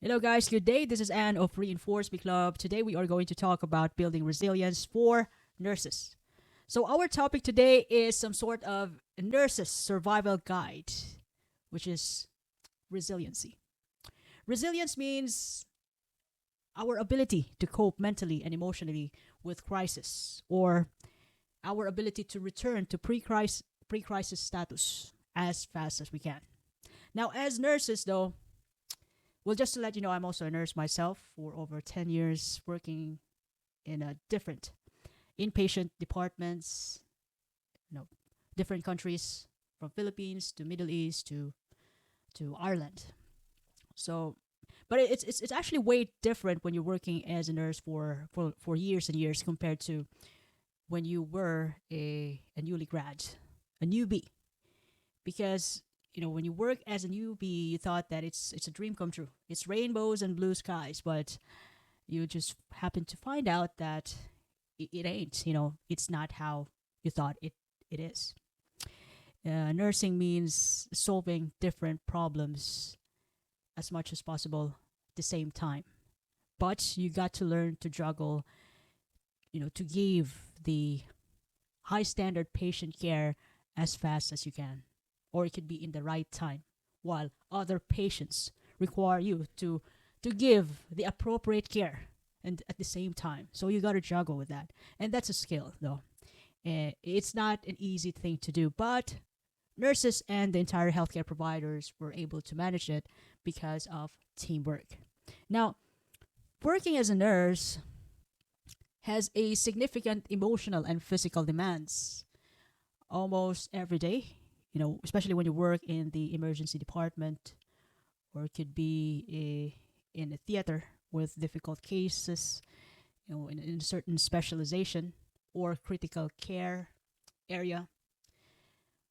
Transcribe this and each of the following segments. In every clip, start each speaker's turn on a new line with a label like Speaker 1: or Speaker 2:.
Speaker 1: Hello, guys. Good day. This is Anne of Reinforce Me Club. Today, we are going to talk about building resilience for nurses. So, our topic today is some sort of nurses' survival guide, which is resiliency. Resilience means our ability to cope mentally and emotionally with crisis, or our ability to return to pre-crisis status as fast as we can. Now, as nurses, though, well, just to let you know, I'm also a nurse myself for over 10 years, working in a different inpatient departments, you know, different countries, from Philippines to Middle East to Ireland. So, but it's actually way different when you're working as a nurse for years and years compared to when you were a newly grad, a newbie, because when you work as a newbie, you thought that it's a dream come true. It's rainbows and blue skies, but you just happen to find out that it ain't. It's not how you thought it is. Nursing means solving different problems as much as possible at the same time, but you got to learn to juggle. To give the high standard patient care as fast as you can, or it could be in the right time, while other patients require you to give the appropriate care and at the same time. So you got to juggle with that, and that's a skill, though. It's not an easy thing to do, but nurses and the entire healthcare providers were able to manage it because of teamwork. Now, working as a nurse has a significant emotional and physical demands almost every day, especially when you work in the emergency department, or it could be in a theater with difficult cases, in a certain specialization or critical care area.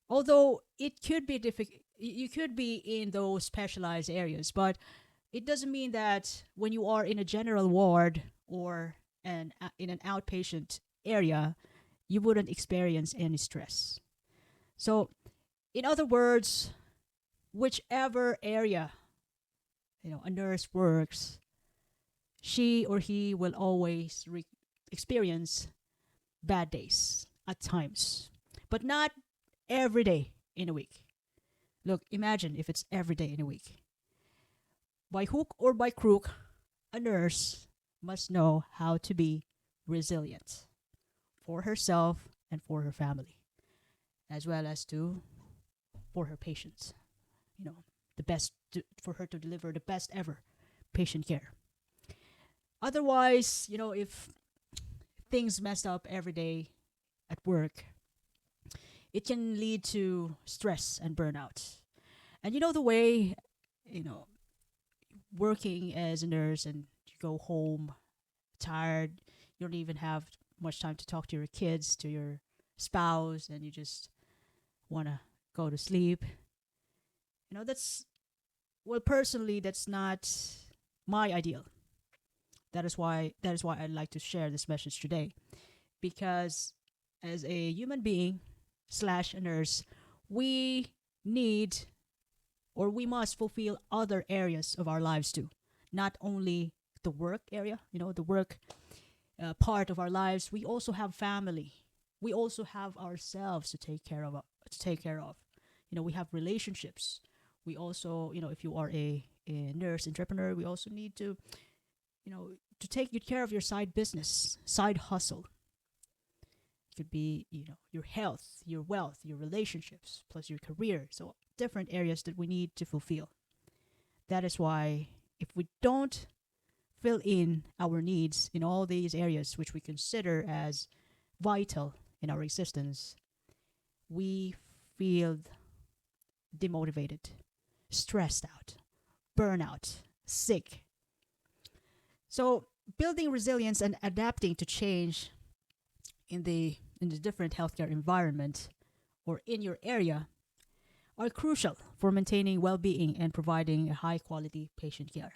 Speaker 1: Although it could be difficult, you could be in those specialized areas, but it doesn't mean that when you are in a general ward or in an outpatient area, you wouldn't experience any stress. So, in other words, whichever area a nurse works, she or he will always experience bad days at times, but not every day in a week. Look, imagine if it's every day in a week. By hook or by crook, a nurse must know how to be resilient for herself and for her family, as well as for her patients. The best for her to deliver the best ever patient care. Otherwise, if things messed up every day at work, it can lead to stress and burnout. And the way, you know, working as a nurse and you go home tired, you don't even have much time to talk to your kids, to your spouse, and you just want to go to sleep. Personally, that's not my ideal. That is why I'd like to share this message today, because as a human being slash a nurse, we need, or we must fulfill other areas of our lives too, not only the work area, the work part of our lives. We also have family. We also have ourselves to take care of. We have relationships. We also, if you are a nurse entrepreneur, we also need to take good care of your side business, side hustle. It could be, your health, your wealth, your relationships, plus your career. So different areas that we need to fulfill. That is why if we don't fill in our needs in all these areas which we consider as vital in our existence, we feel demotivated, stressed out, burnout, sick. So building resilience and adapting to change in the different healthcare environment or in your area are crucial for maintaining well-being and providing a high-quality patient care.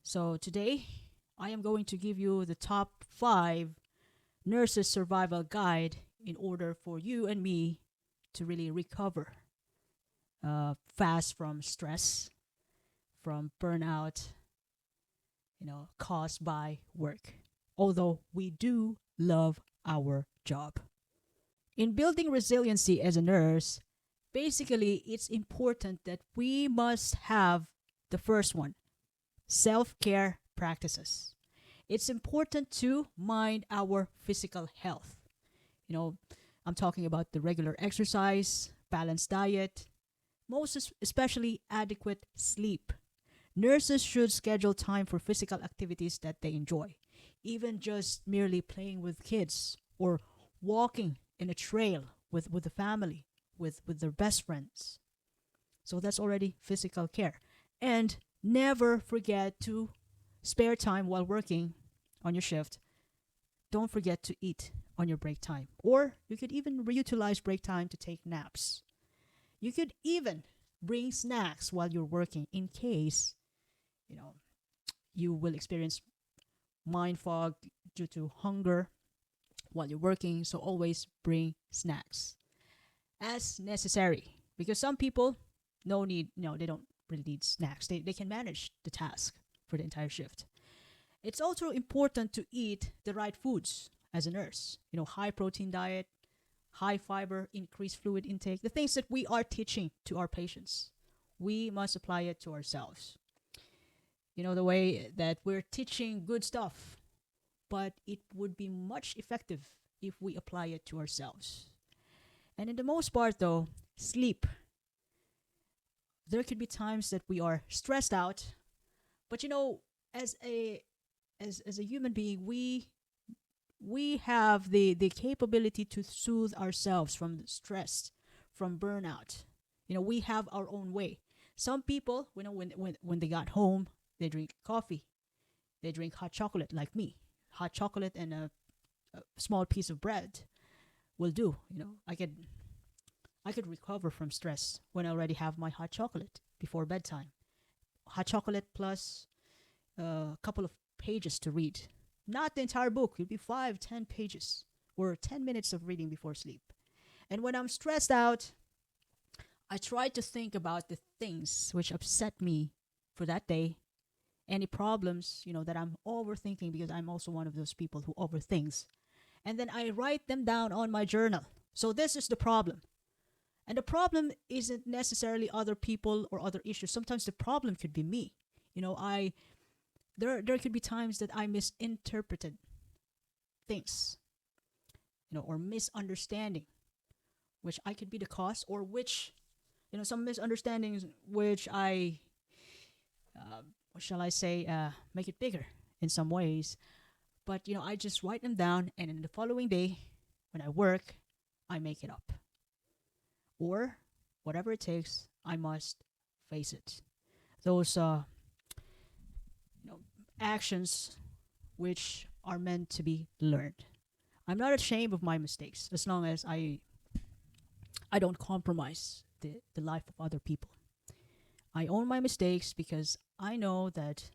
Speaker 1: So today, I am going to give you the top 5 nurses survival guide in order for you and me to really recover fast from stress, from burnout, caused by work. Although we do love our job. In building resiliency as a nurse, basically it's important that we must have the first one, self-care practices. It's important to mind our physical health. You know, I'm talking about the regular exercise, balanced diet, especially adequate sleep. Nurses should schedule time for physical activities that they enjoy, even just merely playing with kids or walking in a trail with the family, with their best friends. So that's already physical care. And never forget to spare time while working on your shift. Don't forget to eat on your break time. Or you could even reutilize break time to take naps. You could even bring snacks while you're working in case, you know, you will experience mind fog due to hunger while you're working. So always bring snacks as necessary. Because some people, no need, no, they don't really need snacks. They can manage the task for the entire shift. It's also important to eat the right foods as a nurse. High protein diet, high fiber, increased fluid intake, the things that we are teaching to our patients. We must apply it to ourselves. The way that we're teaching good stuff, but it would be much effective if we apply it to ourselves. And in the most part, though, sleep. There could be times that we are stressed out, but as a human being, we have the capability to soothe ourselves from the stress, from burnout. We have our own way. Some people, when they got home, they drink coffee, they drink hot chocolate, like me. Hot chocolate and a small piece of bread will do. I could recover from stress when I already have my hot chocolate before bedtime. Hot chocolate plus a couple of pages to read. Not the entire book. It'll be 5, 10 pages or 10 minutes of reading before sleep. And when I'm stressed out, I try to think about the things which upset me for that day. Any problems, that I'm overthinking, because I'm also one of those people who overthinks. And then I write them down on my journal. So this is the problem. And the problem isn't necessarily other people or other issues. Sometimes the problem could be me. There could be times that I misinterpreted things, or misunderstanding, which I could be the cause, or which, some misunderstandings which I, what shall I say, make it bigger in some ways. But, I just write them down, and in the following day, when I work, I make it up. Or whatever it takes, I must face it. Those actions which are meant to be learned. I'm not ashamed of my mistakes as long as I don't compromise the life of other people. I own my mistakes because I know that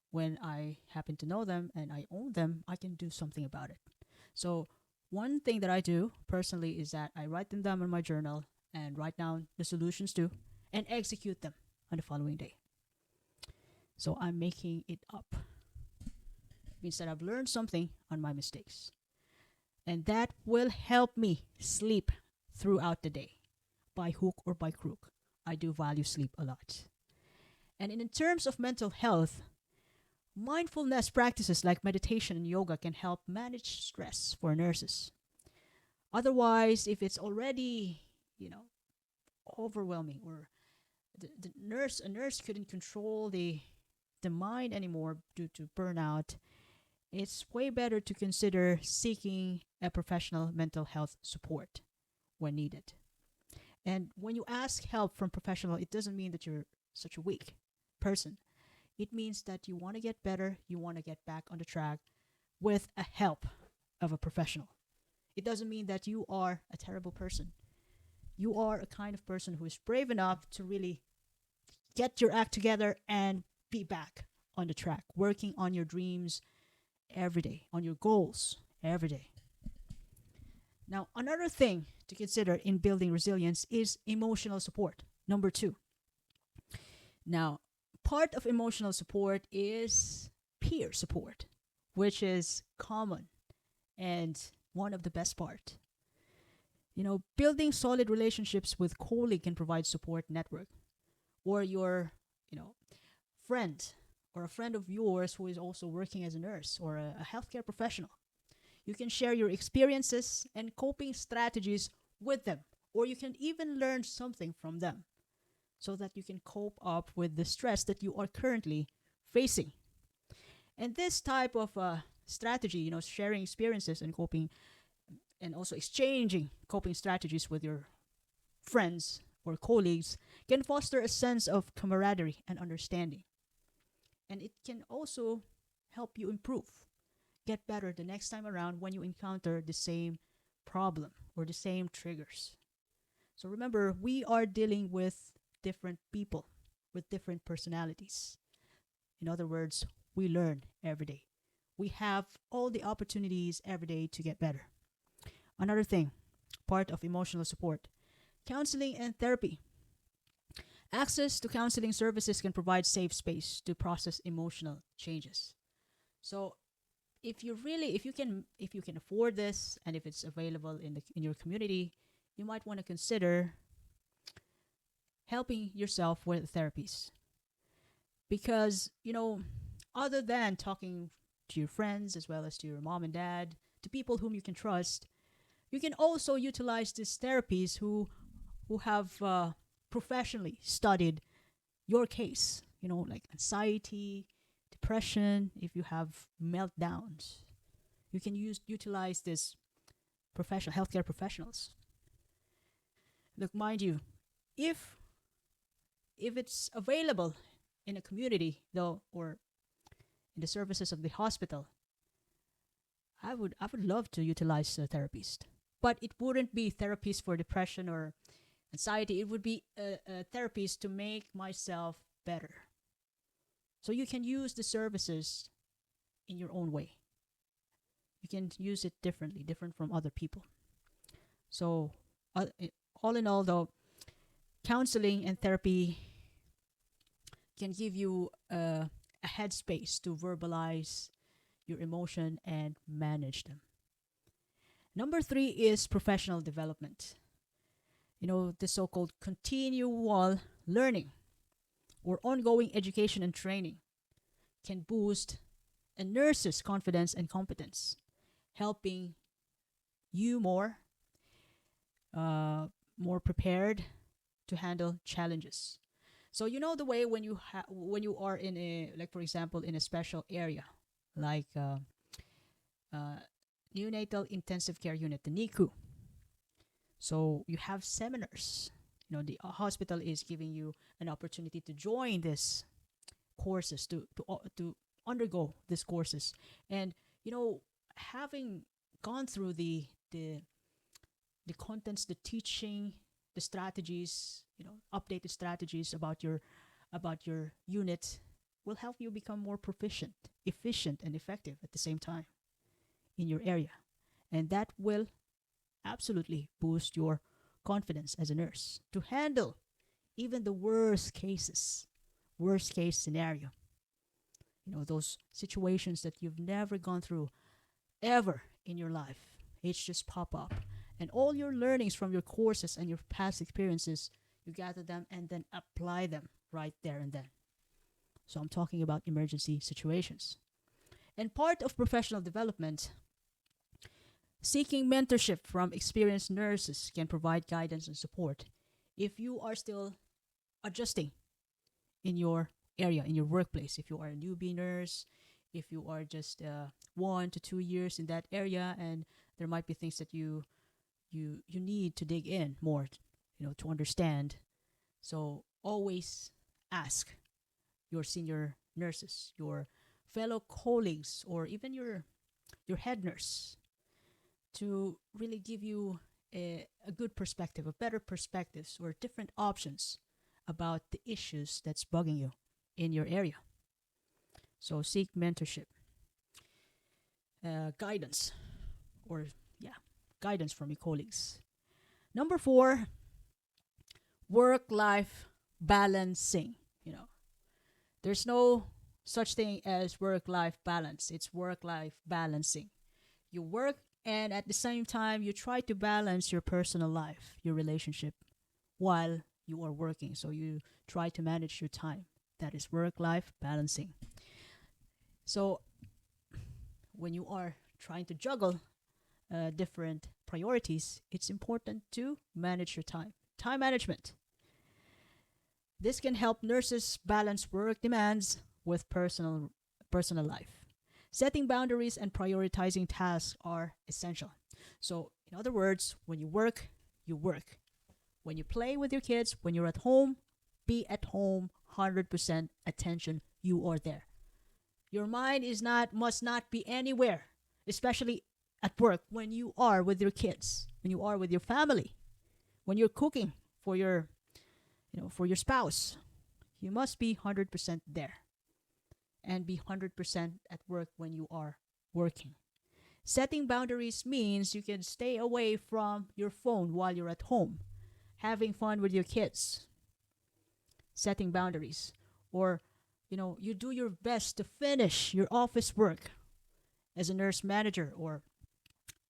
Speaker 1: when I happen to know them and I own them, I can do something about it. So one thing that I do personally is that I write them down in my journal and write down the solutions too and execute them on the following day. So I'm making it up. It means that I've learned something on my mistakes. And that will help me sleep throughout the day, by hook or by crook. I do value sleep a lot. And in terms of mental health, mindfulness practices like meditation and yoga can help manage stress for nurses. Otherwise, if it's already, overwhelming, or a nurse couldn't control the mind anymore due to burnout, it's way better to consider seeking a professional mental health support when needed. And when you ask help from professional, it doesn't mean that you're such a weak person. It means that you want to get better, you want to get back on the track with a help of a professional. It doesn't mean that you are a terrible person. You are a kind of person who is brave enough to really get your act together and be back on the track, working on your dreams every day, on your goals every day. Now, another thing to consider in building resilience is emotional support. Number 2. Now, part of emotional support is peer support, which is common and one of the best part. Building solid relationships with colleague can provide support network, or your, you know, friend or a friend of yours who is also working as a nurse or a healthcare professional. You can share your experiences and coping strategies with them, or you can even learn something from them so that you can cope up with the stress that you are currently facing. And this type of strategy, sharing experiences and coping, and also exchanging coping strategies with your friends or colleagues, can foster a sense of camaraderie and understanding. And it can also help you improve, get better the next time around when you encounter the same problem or the same triggers. So remember, we are dealing with different people with different personalities. In other words, we learn every day. We have all the opportunities every day to get better. Another thing, part of emotional support, counseling and therapy. Access to counseling services can provide safe space to process emotional changes. So if you can afford this, and if it's available in your community, you might want to consider helping yourself with therapies. Because, other than talking to your friends as well as to your mom and dad, to people whom you can trust, you can also utilize these therapies who have professionally studied your case, like anxiety, depression. If you have meltdowns, you can utilize this professional healthcare professionals. Look, mind you, if it's available in a community though, or in the services of the hospital, I would love to utilize a therapist. But it wouldn't be therapies for depression or anxiety. It would be a therapist to make myself better. So you can use the services in your own way. You can use it differently, different from other people. So, uh, all in all, though, counseling and therapy can give you a headspace to verbalize your emotion and manage them. Number three is professional development. The so called continual learning or ongoing education and training can boost a nurse's confidence and competence, helping you more prepared to handle challenges. So the way when you are in a, like, for example, in a special area like uh, neonatal intensive care unit, the NICU. So you have seminars. The hospital is giving you an opportunity to join this courses, to undergo these courses, and having gone through the contents, the teaching, the strategies, updated strategies about your unit will help you become more proficient, efficient, and effective at the same time in your area. And that will absolutely boost your confidence as a nurse to handle even the worst case scenario. Those situations that you've never gone through ever in your life. It's just pop up. And all your learnings from your courses and your past experiences, you gather them and then apply them right there and then. So I'm talking about emergency situations. And part of professional development, seeking mentorship from experienced nurses can provide guidance and support if you are still adjusting in your area, in your workplace. If you are a newbie nurse, if you are just 1 to 2 years in that area, and there might be things that you need to dig in more, to understand. So always ask your senior nurses, your fellow colleagues, or even your head nurse to really give you a good perspective, a better perspectives, or different options about the issues that's bugging you in your area. So seek mentorship, guidance, or guidance from your colleagues. Number 4, work-life balancing. There's no such thing as work life balance, it's work life balancing. You work, and at the same time, you try to balance your personal life, your relationship, while you are working. So you try to manage your time. That is work life balancing. So when you are trying to juggle different priorities, it's important to manage your time. Time management. This can help nurses balance work demands with personal life. Setting boundaries and prioritizing tasks are essential. So, in other words, when you work, you work. When you play with your kids, when you're at home, be at home 100% attention, you are there. Your mind is not must not be anywhere, especially at work when you are with your kids, when you are with your family, when you're cooking for your, for your spouse. You must be 100% there and be 100% at work when you are working. Setting boundaries means you can stay away from your phone while you're at home, having fun with your kids. Setting boundaries, or you do your best to finish your office work as a nurse manager, or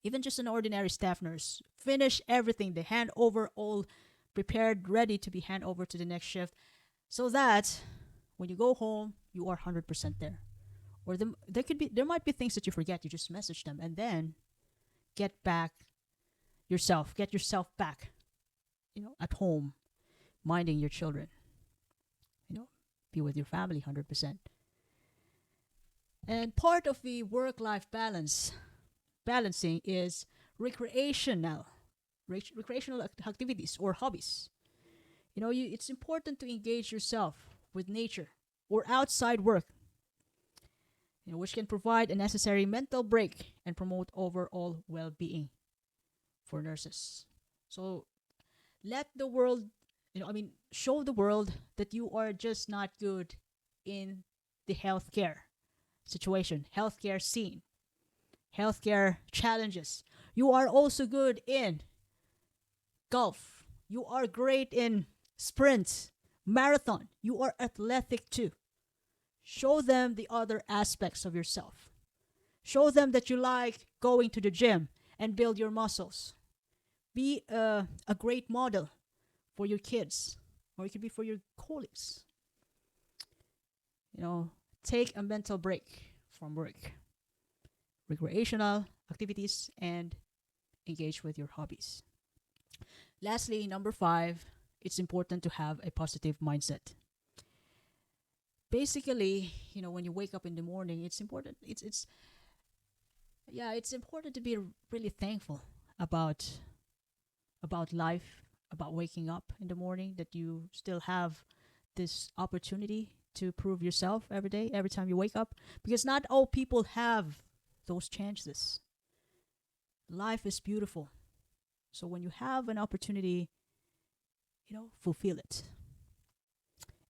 Speaker 1: even just an ordinary staff nurse. Finish everything, the hand over all prepared, ready to be hand over to the next shift, so that when you go home, you are 100% there. Or there might be things that you forget. You just message them, and then get yourself back, at home, minding your children. You know, be with your family 100%. And part of the work-life balancing is recreational activities or hobbies. It's important to engage yourself with nature or outside work, which can provide a necessary mental break and promote overall well-being for nurses. So let the world, show the world that you are just not good in the healthcare situation, healthcare scene, healthcare challenges. You are also good in golf. You are great in sprints, marathon. You are athletic too. Show them the other aspects of yourself. Show them that you like going to the gym and build your muscles. Be a great model for your kids, or it could be for your colleagues. Take a mental break from work, recreational activities, and engage with your hobbies. Lastly, number 5, it's important to have a positive mindset. Basically, when you wake up in the morning, it's important. It's important to be really thankful about life, about waking up in the morning, that you still have this opportunity to prove yourself every day, every time you wake up, because not all people have those chances. Life is beautiful. So when you have an opportunity, fulfill it.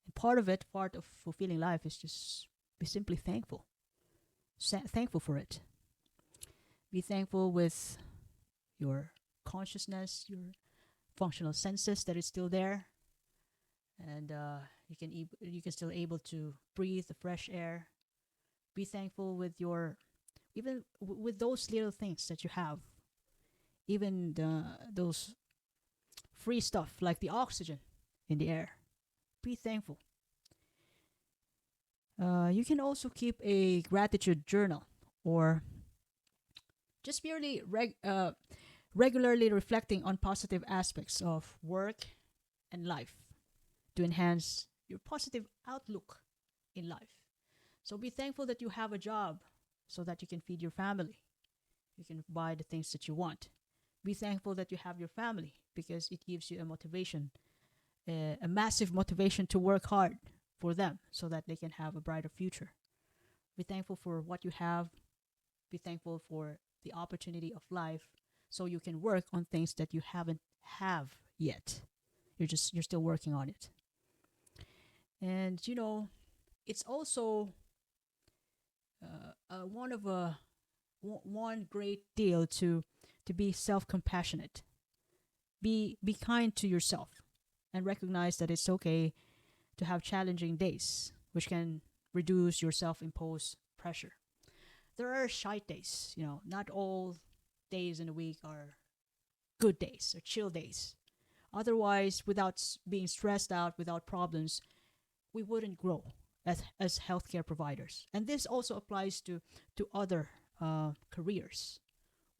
Speaker 1: And part of fulfilling life is just be simply thankful. Thankful for it. Be thankful with your consciousness, your functional senses that is still there, and you can still able to breathe the fresh air. Be thankful with your with those little things that you have, even those free stuff like the oxygen in the air. Be thankful. You can also keep a gratitude journal, or just regularly reflecting on positive aspects of work and life to enhance your positive outlook in life. So be thankful that you have a job so that you can feed your family. You can buy the things that you want. Be thankful that you have your family, because it gives you a motivation, a massive motivation to work hard for them so that they can have a brighter future. Be thankful for what you have. Be thankful for the opportunity of life, so you can work on things that you haven't have yet. You're still working on it. And it's also one great deal to be self-compassionate. Be kind to yourself, and recognize that it's okay to have challenging days, which can reduce your self-imposed pressure. There are shite days. Not all days in a week are good days or chill days. Otherwise, without being stressed out, without problems, we wouldn't grow as healthcare providers. And this also applies to other careers.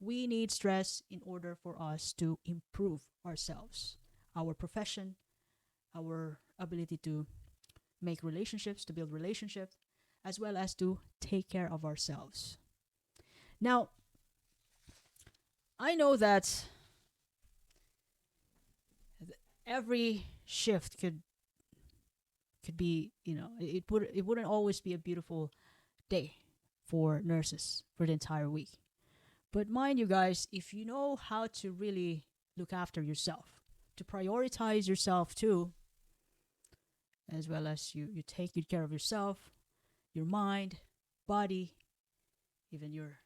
Speaker 1: We need stress in order for us to improve ourselves, our profession, our ability to make relationships, to build relationships, as well as to take care of ourselves. Now, I know that every shift could be, it wouldn't always be a beautiful day for nurses for the entire week. But mind you guys, if you know how to really look after yourself, to prioritize yourself too, as well as you take good care of yourself, your mind, body, even your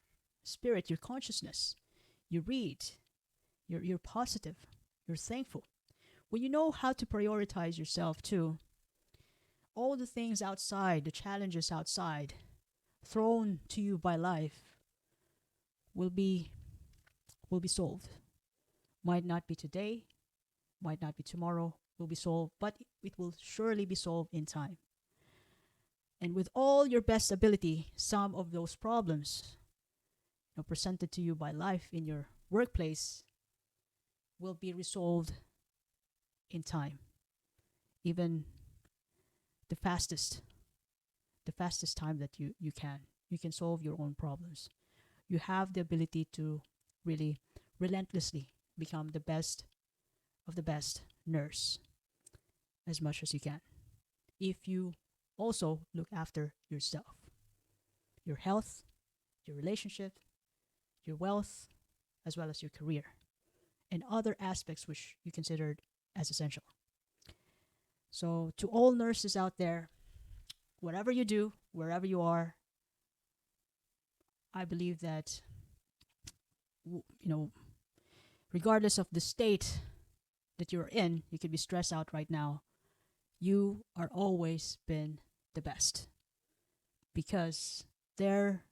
Speaker 1: spirit, your consciousness, you read, you're positive, you're thankful. When you know how to prioritize yourself too, all the things outside, the challenges outside, thrown to you by life, will be solved. Might not be today, might not be tomorrow, will be solved, but it will surely be solved in time. And with all your best ability, some of those problems presented to you by life in your workplace will be resolved in time. Even the fastest time that you can solve your own problems. You have the ability to really relentlessly become the best of the best nurse as much as you can, if you also look after yourself, your health, your relationship, your wealth, as well as your career, and other aspects which you considered as essential. So to all nurses out there, whatever you do, wherever you are, I believe that, regardless of the state that you're in, you could be stressed out right now. You are always been the best, because there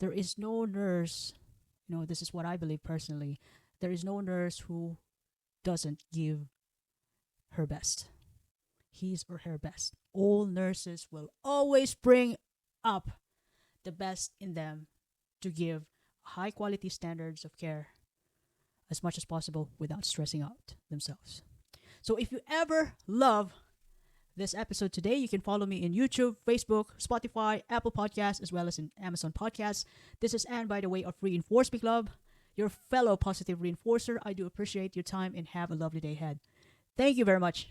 Speaker 1: is no nurse. This is what I believe personally. There is no nurse who doesn't give her best, his or her best. All nurses will always bring up the best in them to give high quality standards of care as much as possible without stressing out themselves. So if you ever love this episode today, you can follow me in YouTube, Facebook, Spotify, Apple Podcasts, as well as in Amazon Podcasts. This is Anne, by the way, of Reinforce Me Club, your fellow positive reinforcer. I do appreciate your time and have a lovely day ahead. Thank you very much.